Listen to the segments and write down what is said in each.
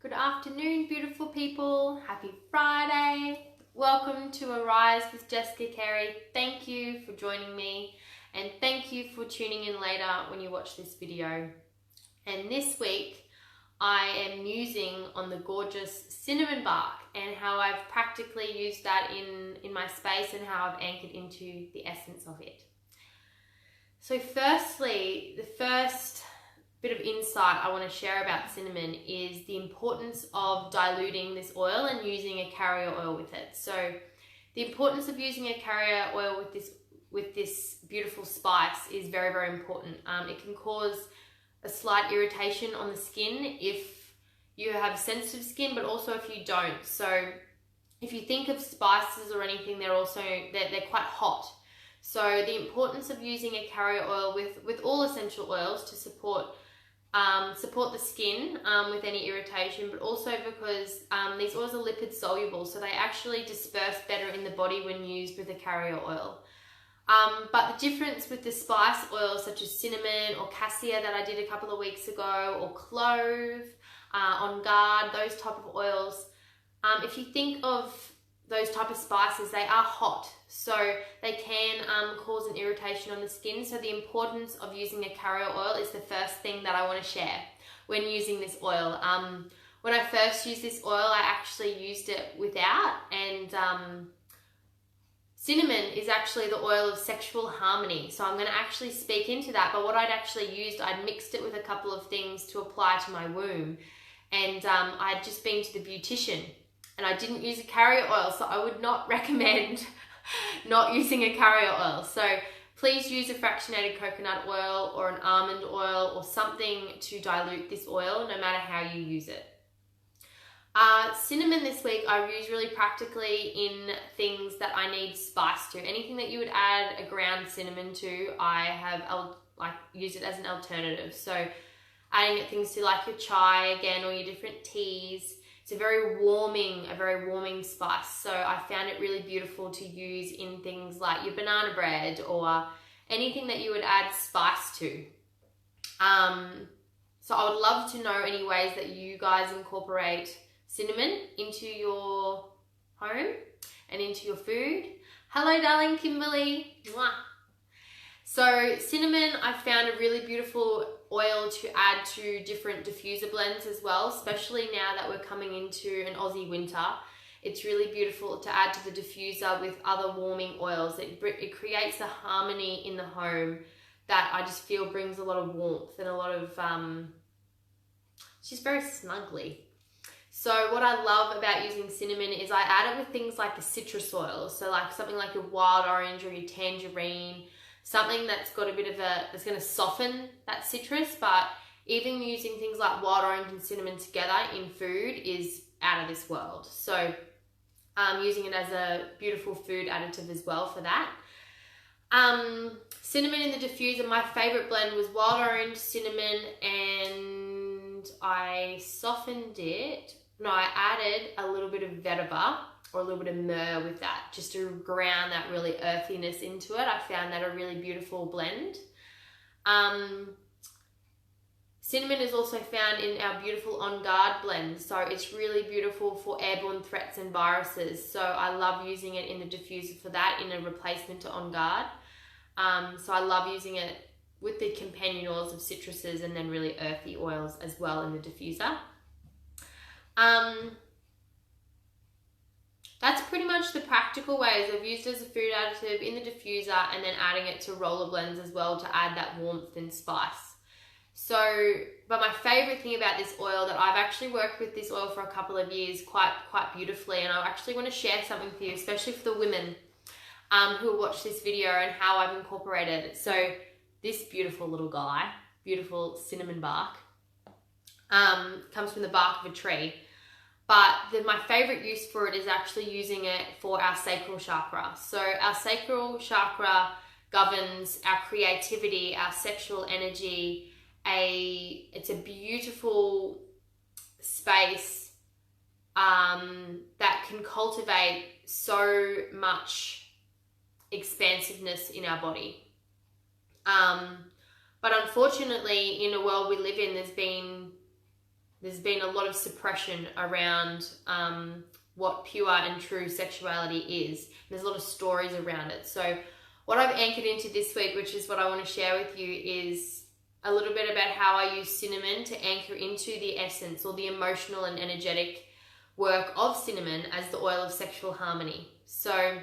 Good afternoon, beautiful people. Happy Friday. Welcome to Arise with Jessica Carey. Thank you for joining me and thank you for tuning in later when you watch this video. And this week I am musing on the gorgeous cinnamon bark and how I've practically used that in my space and how I've anchored into the essence of it. So firstly, the first bit of insight I want to share about cinnamon is the importance of diluting this oil and using a carrier oil with it. So the importance of using a carrier oil with this beautiful spice is very, very important. It can cause a slight irritation on the skin if you have sensitive skin, but also if you don't. So if you think of spices or anything, they're quite hot. So the importance of using a carrier oil with all essential oils to support the skin with any irritation, but also because these oils are lipid soluble, so they actually disperse better in the body when used with a carrier oil. But the difference with the spice oils such as cinnamon or cassia that I did a couple of weeks ago, or clove, on guard, those type of oils, if you think of those type of spices, they are hot, so they can cause an irritation on the skin. So the importance of using a carrier oil is the first thing that I want to share when using this oil. When I first used this oil, I actually used it without, and cinnamon is actually the oil of sexual harmony. So I'm going to actually speak into that, but what I'd actually used, I'd mixed it with a couple of things to apply to my womb, and I'd just been to the beautician. And I didn't use a carrier oil, so I would not recommend not using a carrier oil. So please use a fractionated coconut oil or an almond oil or something to dilute this oil, no matter how you use it. Cinnamon this week I use really practically in things that I need spice to. Anything that you would add a ground cinnamon to, I use it as an alternative. So adding things to like your chai again, or your different teas. It's a very warming spice. So I found it really beautiful to use in things like your banana bread or anything that you would add spice to. So I would love to know any ways that you guys incorporate cinnamon into your home and into your food. Hello, darling Kimberly. Mwah. So cinnamon, I found a really beautiful oil to add to different diffuser blends as well, especially now that we're coming into an Aussie winter. It's really beautiful to add to the diffuser with other warming oils. It creates a harmony in the home that I just feel brings a lot of warmth and a lot of, it's just very snuggly. So what I love about using cinnamon is I add it with things like the citrus oil. So like something like your wild orange or your tangerine, something that's got a bit of that's going to soften that citrus. But even using things like wild orange and cinnamon together in food is out of this world. So using it as a beautiful food additive as well for that. Cinnamon in the diffuser, my favorite blend was wild orange, cinnamon, and I softened it. No, I added a little bit of vetiver or a little bit of myrrh with that, just to ground that really earthiness into it. I found that a really beautiful blend. Cinnamon is also found in our beautiful On Guard blend, so it's really beautiful for airborne threats and viruses. So I love using it in the diffuser for that, in a replacement to On Guard. So I love using it with the companion oils of citruses and then really earthy oils as well in the diffuser. That's pretty much the practical ways I've used as a food additive in the diffuser, and then adding it to roller blends as well to add that warmth and spice. So, but my favorite thing about this oil, that I've actually worked with this oil for a couple of years quite beautifully, and I actually want to share something for you, especially for the women who will watch this video, and how I've incorporated it. So this beautiful little guy, beautiful cinnamon bark, comes from the bark of a tree. But my favorite use for it is actually using it for our sacral chakra. So our sacral chakra governs our creativity, our sexual energy. It's a beautiful space that can cultivate so much expansiveness in our body. But unfortunately, in the world we live in, there's been there's been a lot of suppression around what pure and true sexuality is. There's a lot of stories around it. So what I've anchored into this week, which is what I want to share with you, is a little bit about how I use cinnamon to anchor into the essence or the emotional and energetic work of cinnamon as the oil of sexual harmony. So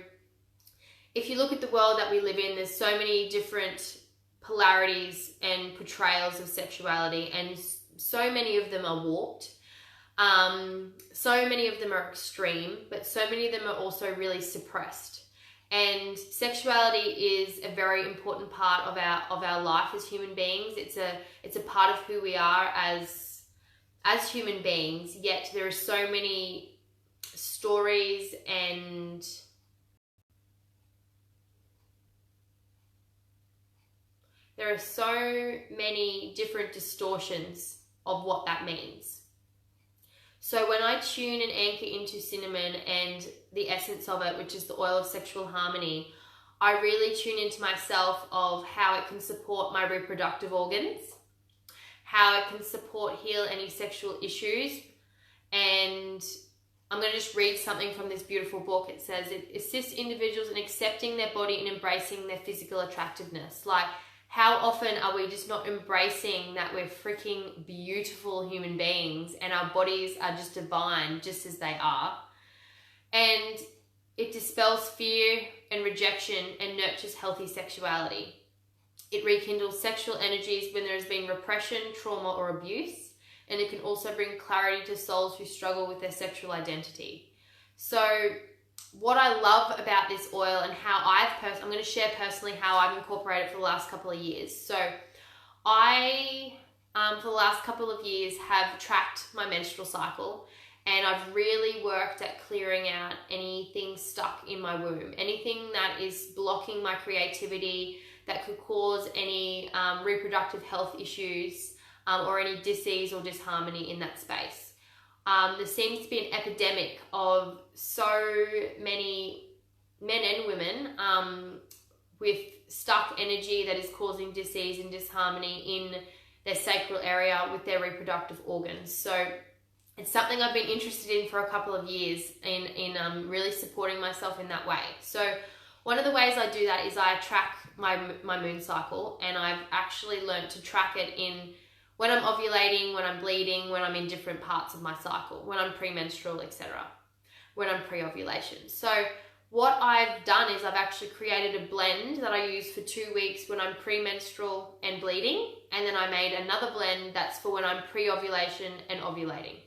if you look at the world that we live in, there's so many different polarities and portrayals of sexuality, and so many of them are warped. So many of them are extreme, but so many of them are also really suppressed. And sexuality is a very important part of our life as human beings. It's a part of who we are as human beings. Yet there are so many stories and there are so many different distortions of what that means. So when I tune and anchor into cinnamon and the essence of it, which is the oil of sexual harmony, I really tune into myself of how it can support my reproductive organs, how it can support, heal any sexual issues. And I'm going to just read something from this beautiful book. It says it assists individuals in accepting their body and embracing their physical attractiveness. Like, how often are we just not embracing that we're freaking beautiful human beings and our bodies are just divine just as they are? And it dispels fear and rejection and nurtures healthy sexuality. It rekindles sexual energies when there has been repression, trauma, or abuse. And it can also bring clarity to souls who struggle with their sexual identity. So what I love about this oil and how I'm going to share personally how I've incorporated it for the last couple of years. So I, for the last couple of years, have tracked my menstrual cycle, and I've really worked at clearing out anything stuck in my womb, anything that is blocking my creativity, that could cause any reproductive health issues or any disease or disharmony in that space. There seems to be an epidemic of so many men and women with stuck energy that is causing disease and disharmony in their sacral area with their reproductive organs. So it's something I've been interested in for a couple of years in really supporting myself in that way. So one of the ways I do that is I track my moon cycle, and I've actually learned to track it in when I'm ovulating, when I'm bleeding, when I'm in different parts of my cycle, when I'm premenstrual, etc., when I'm pre-ovulation. So what I've done is I've actually created a blend that I use for 2 weeks when I'm premenstrual and bleeding, and then I made another blend that's for when I'm pre-ovulation and ovulating.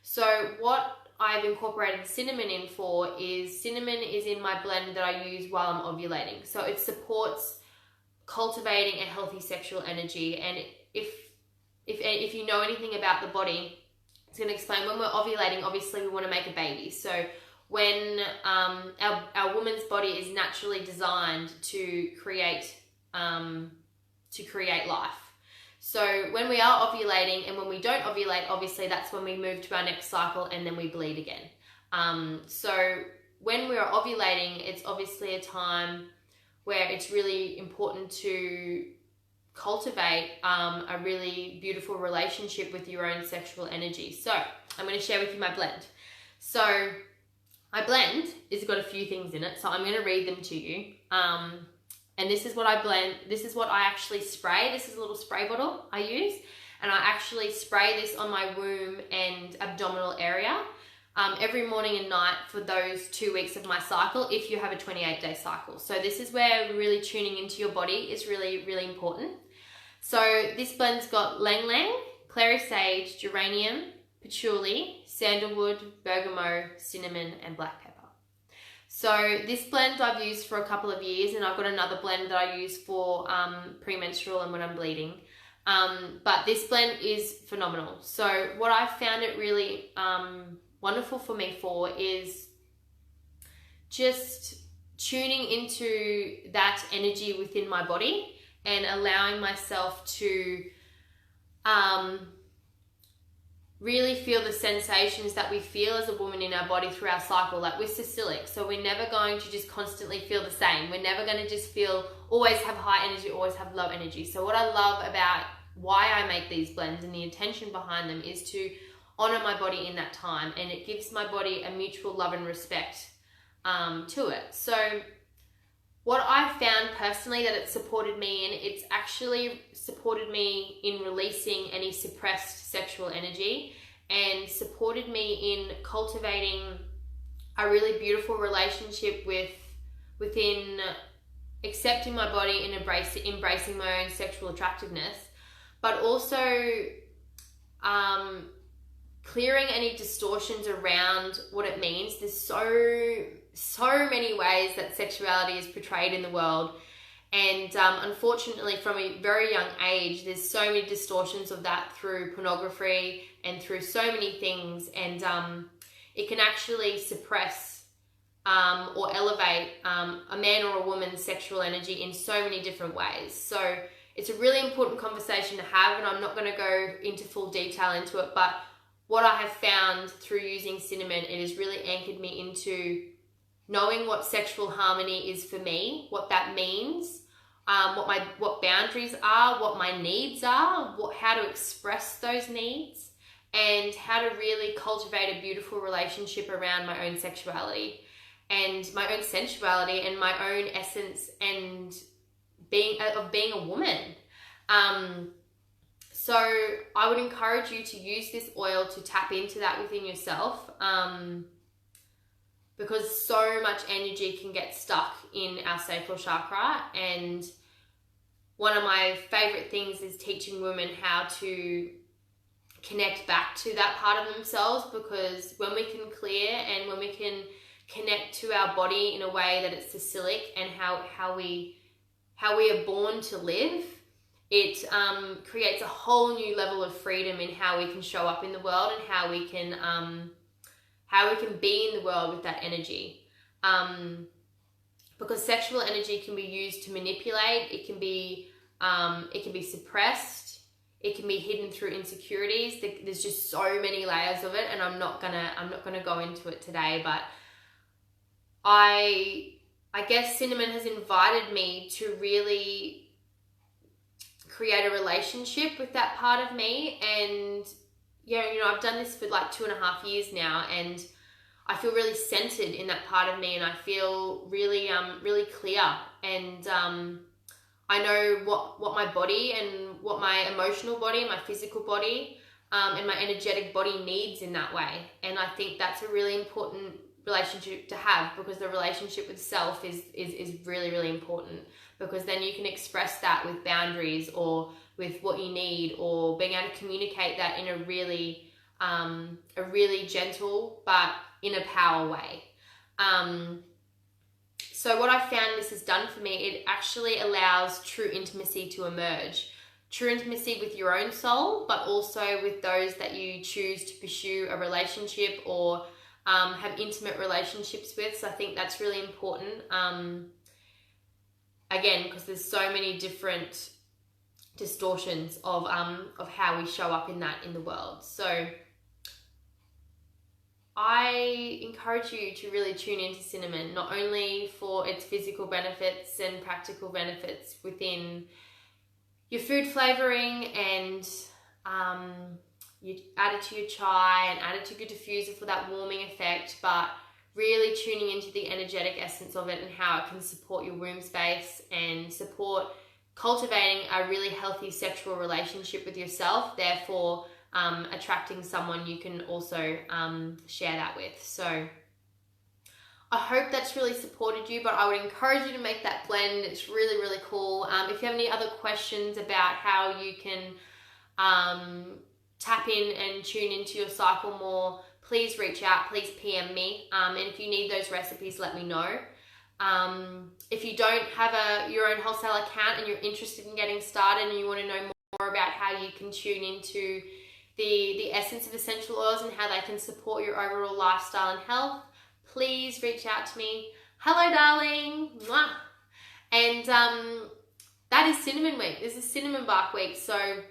So what I've incorporated cinnamon in for is cinnamon is in my blend that I use while I'm ovulating. So it supports cultivating a healthy sexual energy. And if you know anything about the body, it's going to explain when we're ovulating, obviously we want to make a baby. So when our woman's body is naturally designed to create life. So when we are ovulating and when we don't ovulate, obviously that's when we move to our next cycle and then we bleed again. So when we're ovulating, it's obviously a time where it's really important to cultivate a really beautiful relationship with your own sexual energy. So I'm going to share with you my blend. So my blend has got a few things in it, so I'm going to read them to you. And this is what I blend. This is what I actually spray. This is a little spray bottle I use, and I actually spray this on my womb and abdominal area every morning and night for those 2 weeks of my cycle if you have a 28-day cycle. So this is where really tuning into your body is really, really important. So this blend's got ylang ylang, clary sage, geranium, patchouli, sandalwood, bergamot, cinnamon, and black pepper. So this blend I've used for a couple of years, and I've got another blend that I use for premenstrual and when I'm bleeding. But this blend is phenomenal. So what I've found it really wonderful for me for is just tuning into that energy within my body and allowing myself to really feel the sensations that we feel as a woman in our body through our cycle. Like, we're cyclic, so we're never going to just constantly feel the same. We're never going to just feel, always have high energy, always have low energy. So what I love about why I make these blends and the intention behind them is to honor my body in that time, and it gives my body a mutual love and respect to it. So what I found personally that it supported me in, it's actually supported me in releasing any suppressed sexual energy, and supported me in cultivating a really beautiful relationship within accepting my body and embracing my own sexual attractiveness, but also clearing any distortions around what it means. There's so many ways that sexuality is portrayed in the world, and unfortunately from a very young age there's so many distortions of that through pornography and through so many things, and it can actually suppress or elevate a man or a woman's sexual energy in so many different ways. So it's a really important conversation to have, and I'm not going to go into full detail into it, but what I have found through using cinnamon, it has really anchored me into knowing what sexual harmony is for me, what that means, what boundaries are, what my needs are, how to express those needs, and how to really cultivate a beautiful relationship around my own sexuality and my own sensuality and my own essence and being a woman. So I would encourage you to use this oil to tap into that within yourself, because so much energy can get stuck in our sacral chakra. And one of my favorite things is teaching women how to connect back to that part of themselves, because when we can clear and when we can connect to our body in a way that it's cyclic and how we are born to live, it creates a whole new level of freedom in how we can show up in the world and how we can be in the world with that energy. Because sexual energy can be used to manipulate, it can be suppressed, it can be hidden through insecurities. There's just so many layers of it, and I'm not gonna go into it today, but I guess cinnamon has invited me to really create a relationship with that part of me. And yeah, you know, I've done this for like 2.5 years now, and I feel really centered in that part of me, and I feel really really clear, and I know what my body and what my emotional body, my physical body, and my energetic body needs in that way. And I think that's a really important relationship to have, because the relationship with self is really, really important, because then you can express that with boundaries or with what you need, or being able to communicate that in a really gentle but in a power way. So what I found this has done for me, it actually allows true intimacy to emerge. True intimacy with your own soul, but also with those that you choose to pursue a relationship or have intimate relationships with. So I think that's really important. Again, because there's so many different distortions of how we show up in the world. So I encourage you to really tune into cinnamon, not only for its physical benefits and practical benefits within your food flavoring, and you add it to your chai and add it to your diffuser for that warming effect, but really tuning into the energetic essence of it and how it can support your womb space and support cultivating a really healthy sexual relationship with yourself, therefore attracting someone you can also share that with. So I hope that's really supported you, but I would encourage you to make that blend. It's really, really cool. If you have any other questions about how you can tap in and tune into your cycle more, please reach out, please PM me. And if you need those recipes, let me know. If you don't have your own wholesale account and you're interested in getting started and you want to know more about how you can tune into the essence of essential oils and how they can support your overall lifestyle and health, please reach out to me. Hello, darling. Mwah. And that is Cinnamon Week. This is Cinnamon Bark Week. So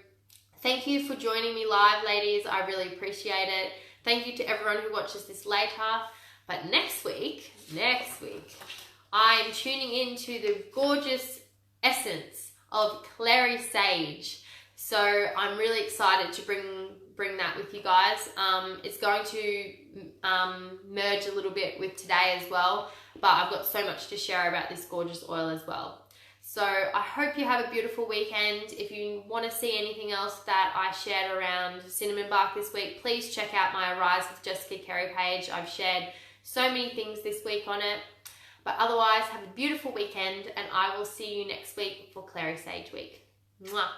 thank you for joining me live, ladies. I really appreciate it. Thank you to everyone who watches this later. But next week, I'm tuning into the gorgeous essence of clary sage. So I'm really excited to bring bring that with you guys. It's going to merge a little bit with today as well, but I've got so much to share about this gorgeous oil as well. So I hope you have a beautiful weekend. If you want to see anything else that I shared around cinnamon bark this week, please check out my Rise with Jessica Carey page. I've shared so many things this week on it. But otherwise, have a beautiful weekend, and I will see you next week for Clary Sage Week. Mwah.